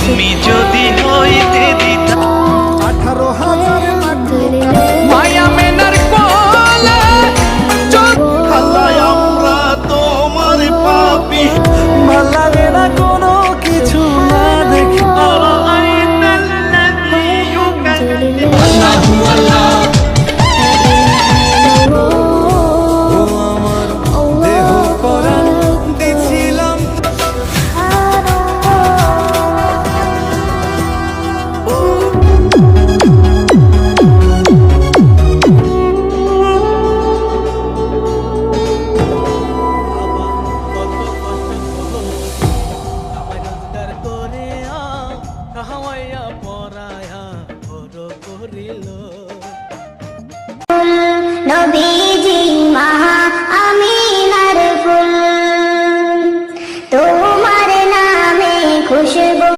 তুমি যদি হইতে দিতা 18,000 মায়া মেনার কোলে হাল্লায় আমরা তোমার পাপি ভাল লাগে না কোনো কিছু না দেখি ও আমার দেহ পরাণ দিছিলাম নবী